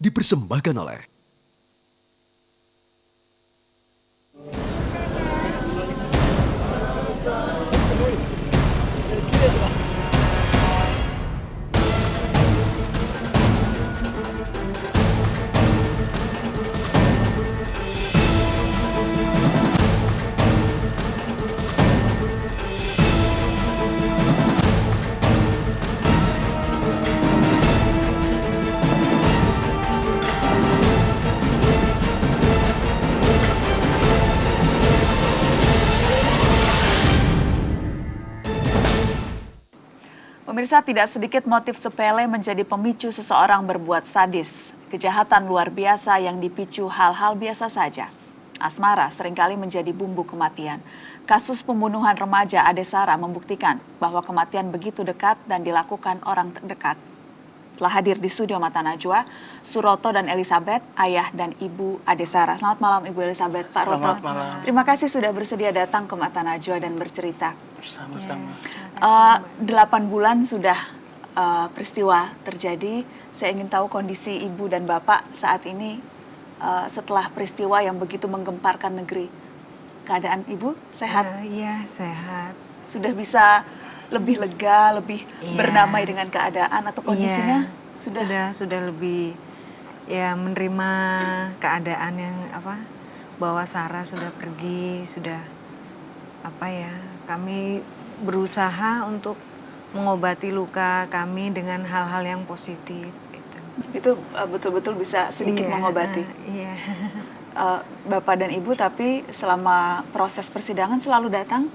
dipersembahkan oleh Pemirsa, tidak sedikit motif sepele menjadi pemicu seseorang berbuat sadis. Kejahatan luar biasa yang dipicu hal-hal biasa saja. Asmara seringkali menjadi bumbu kematian. Kasus pembunuhan remaja Adesara membuktikan bahwa kematian begitu dekat dan dilakukan orang terdekat. Telah hadir di studio Mata Najwa, Suroto dan Elizabeth, ayah dan ibu Adesara. Selamat malam Ibu Elizabeth, Pak Roto. Selamat malam. Terima kasih sudah bersedia datang ke Mata Najwa dan bercerita. Sama-sama. 8 bulan sudah peristiwa terjadi. Saya ingin tahu kondisi ibu dan bapak saat ini setelah peristiwa yang begitu menggemparkan negeri. Keadaan ibu sehat? Iya, sehat. Sudah bisa lebih lega, lebih berdamai dengan keadaan atau kondisinya sudah lebih ya menerima keadaan yang bahwa Sarah sudah pergi, sudah kami berusaha untuk mengobati luka kami dengan hal-hal yang positif. Itu betul-betul bisa sedikit mengobati. Iya. Bapak dan Ibu tapi selama proses persidangan selalu datang,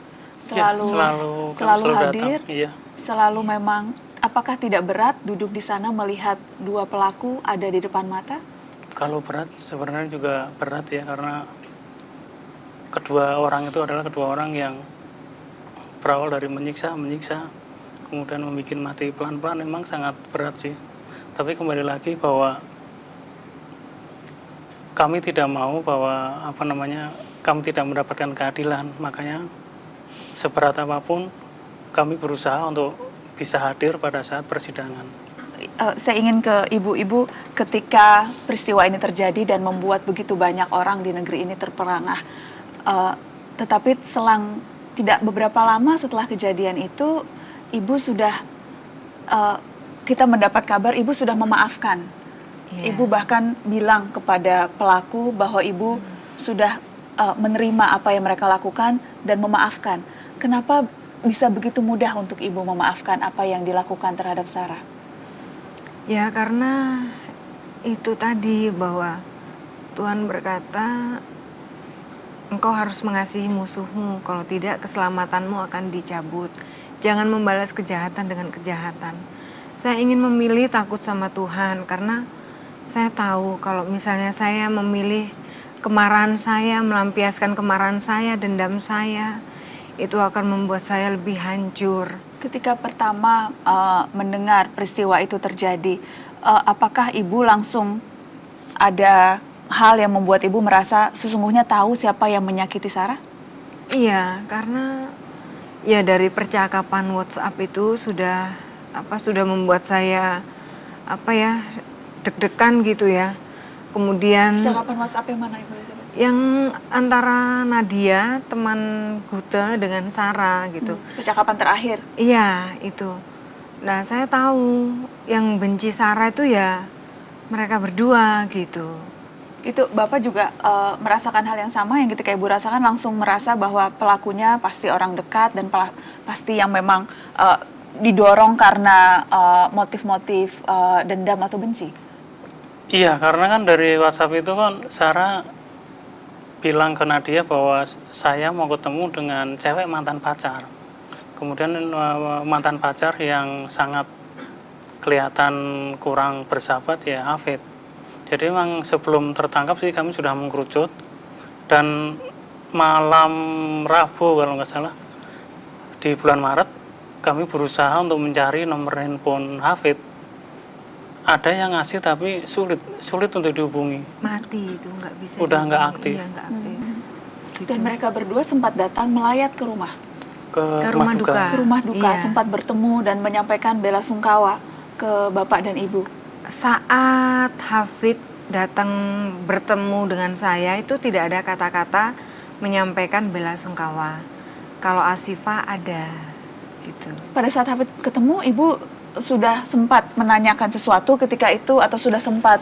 selalu hadir, datang. Iya. Selalu memang. Apakah tidak berat duduk di sana melihat dua pelaku ada di depan mata? Kalau berat sebenarnya juga berat ya, karena kedua orang itu adalah kedua orang yang berawal dari menyiksa, kemudian membuat mati pelan-pelan, memang sangat berat sih. Tapi kembali lagi bahwa kami tidak mau bahwa kami tidak mendapatkan keadilan, makanya seberat apapun kami berusaha untuk bisa hadir pada saat persidangan. Saya ingin ke ibu-ibu, ketika peristiwa ini terjadi dan membuat begitu banyak orang di negeri ini terperangah, tetapi selang tidak beberapa lama setelah kejadian itu, ibu sudah, kita mendapat kabar ibu sudah memaafkan. Ibu bahkan bilang kepada pelaku bahwa ibu sudah menerima apa yang mereka lakukan dan memaafkan. Kenapa bisa begitu mudah untuk ibu memaafkan apa yang dilakukan terhadap Sarah? Ya karena itu tadi, bahwa Tuhan berkata, engkau harus mengasihi musuhmu, kalau tidak keselamatanmu akan dicabut. Jangan membalas kejahatan dengan kejahatan. Saya ingin memilih takut sama Tuhan, karena saya tahu kalau misalnya saya memilih kemarahan saya, melampiaskan kemarahan saya, dendam saya, itu akan membuat saya lebih hancur. Ketika pertama mendengar peristiwa itu terjadi, apakah ibu langsung ada hal yang membuat ibu merasa sesungguhnya tahu siapa yang menyakiti Sarah? Iya, karena ya dari percakapan WhatsApp itu sudah membuat saya deg-degan gitu ya. Kemudian Percakapan WhatsApp yang mana Ibu Elizabeth? Yang antara Nadia, teman Gute, dengan Sarah gitu. Percakapan terakhir? Iya, itu. Nah, saya tahu yang benci Sarah itu ya mereka berdua gitu. Itu Bapak juga merasakan hal yang sama yang ketika Ibu rasakan, langsung merasa bahwa pelakunya pasti orang dekat dan pasti yang memang didorong karena motif-motif dendam atau benci? Iya, karena kan dari WhatsApp itu kan Sarah bilang ke Nadia bahwa saya mau ketemu dengan cewek mantan pacar. Kemudian mantan pacar yang sangat kelihatan kurang bersahabat ya Hafid. Jadi memang sebelum tertangkap sih kami sudah mengkerucut, dan malam Rabu kalau nggak salah di bulan Maret kami berusaha untuk mencari nomor handphone Hafid. Ada yang ngasih tapi sulit untuk dihubungi. Mati itu, nggak bisa. Udah nggak aktif. Iya, nggak aktif. Gitu. Dan mereka berdua sempat datang melayat ke rumah. Ke rumah duka. Ke rumah duka, Iya. sempat bertemu dan menyampaikan bela sungkawa ke Bapak dan Ibu. saat Hafid datang bertemu dengan saya itu tidak ada kata-kata menyampaikan bela sungkawa. Kalau Asifah ada gitu. Pada saat Hafid ketemu, Ibu sudah sempat menanyakan sesuatu ketika itu atau sudah sempat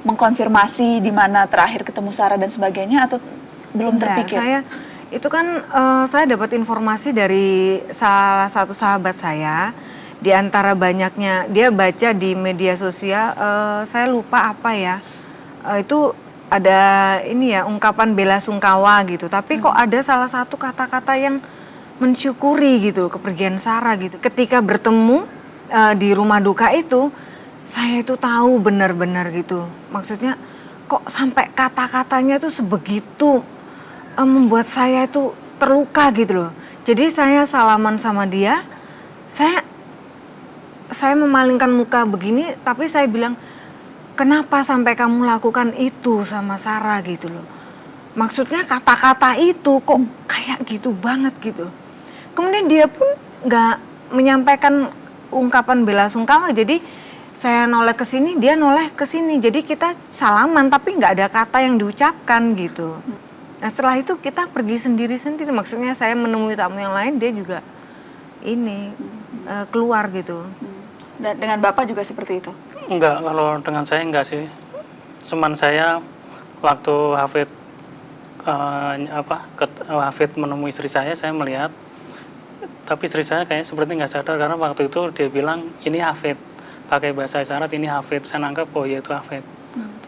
mengkonfirmasi di mana terakhir ketemu Sarah dan sebagainya atau belum Enggak, terpikir? saya dapat informasi dari salah satu sahabat saya. Di antara banyaknya dia baca di media sosial, saya lupa apa ya. Itu ada ini ya, ungkapan bela sungkawa gitu. Tapi kok ada salah satu kata-kata yang mensyukuri gitu kepergian Sarah gitu. Ketika bertemu di rumah duka itu, saya itu tahu benar-benar gitu. Maksudnya kok sampai kata-katanya tuh sebegitu membuat saya itu terluka gitu loh. Jadi saya salaman sama dia, saya memalingkan muka begini, tapi saya bilang, kenapa sampai kamu lakukan itu sama Sarah gitu loh. Maksudnya kata-kata itu kok kayak gitu banget gitu. Kemudian dia pun nggak menyampaikan ungkapan bela sungkawa, jadi saya noleh ke sini, dia noleh ke sini. Jadi kita salaman tapi nggak ada kata yang diucapkan gitu. Nah setelah itu kita pergi sendiri-sendiri. Maksudnya saya menemui tamu yang lain, dia juga ini keluar gitu. Dan dengan Bapak juga seperti itu? Enggak, kalau dengan saya enggak sih. Cuman saya waktu Hafid menemui istri saya melihat, tapi istri saya kayaknya seperti nggak sadar karena waktu itu dia bilang ini Hafid, pakai bahasa isyarat ini Hafid. Saya nangkep oh ya itu Hafid.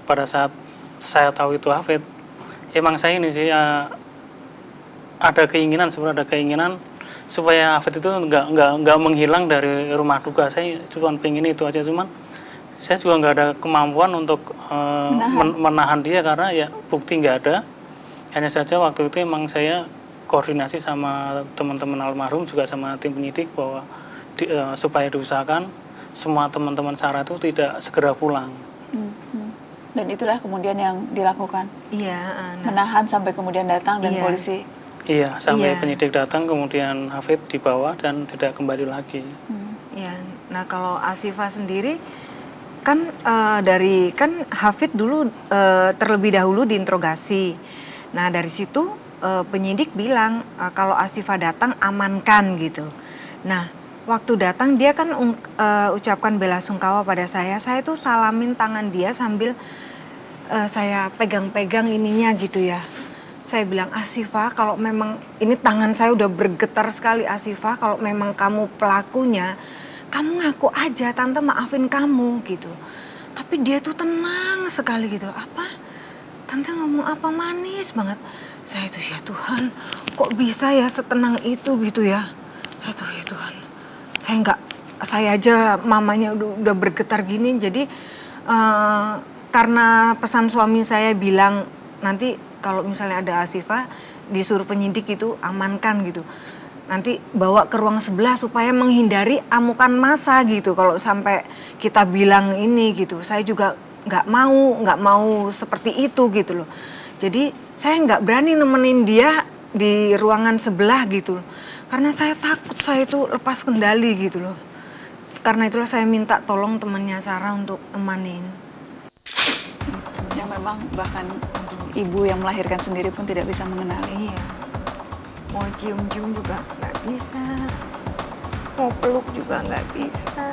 Pada saat saya tahu itu Hafid, emang saya ini sih ada keinginan supaya Hafid itu nggak menghilang dari rumah duka. Saya cuma pengen itu aja, cuman saya juga nggak ada kemampuan untuk menahan dia karena ya bukti nggak ada. Hanya saja waktu itu emang saya koordinasi sama teman-teman almarhum juga sama tim penyidik bahwa supaya diusahakan semua teman-teman Sarah itu tidak segera pulang. Dan itulah kemudian yang dilakukan. Iya. Menahan sampai kemudian datang dan polisi. Iya, sampai Iya. penyidik datang kemudian Hafid dibawa dan tidak kembali lagi. Iya. Nah kalau Asifah sendiri kan Hafid dulu terlebih dahulu diinterogasi. Nah dari situ penyidik bilang kalau Asifah datang amankan gitu. Nah waktu datang dia kan ucapkan bela sungkawa pada saya tuh salamin tangan dia sambil saya pegang-pegang ininya gitu ya. Saya bilang, Asifah kalau memang, ini tangan saya udah bergetar sekali, Asifah kalau memang kamu pelakunya, kamu ngaku aja, tante maafin kamu gitu. Tapi dia tuh tenang sekali gitu. Apa? Tante ngomong apa, manis banget. Saya tuh ya Tuhan, kok bisa ya setenang itu gitu ya. Saya tuh ya Tuhan, saya aja mamanya udah bergetar gini. Jadi karena pesan suami saya bilang nanti kalau misalnya ada Asifah disuruh penyidik itu amankan gitu. Nanti bawa ke ruang sebelah supaya menghindari amukan massa gitu. Kalau sampai kita bilang ini gitu, saya juga nggak mau seperti itu gitu loh. Jadi saya nggak berani nemenin dia di ruangan sebelah gitu loh. Karena saya takut saya itu lepas kendali gitu loh. Karena itulah saya minta tolong temannya Sarah untuk nemenin. Yang memang bahkan ibu yang melahirkan sendiri pun tidak bisa mengenali. Iya. Mau cium-cium juga nggak bisa. Mau peluk juga nggak bisa.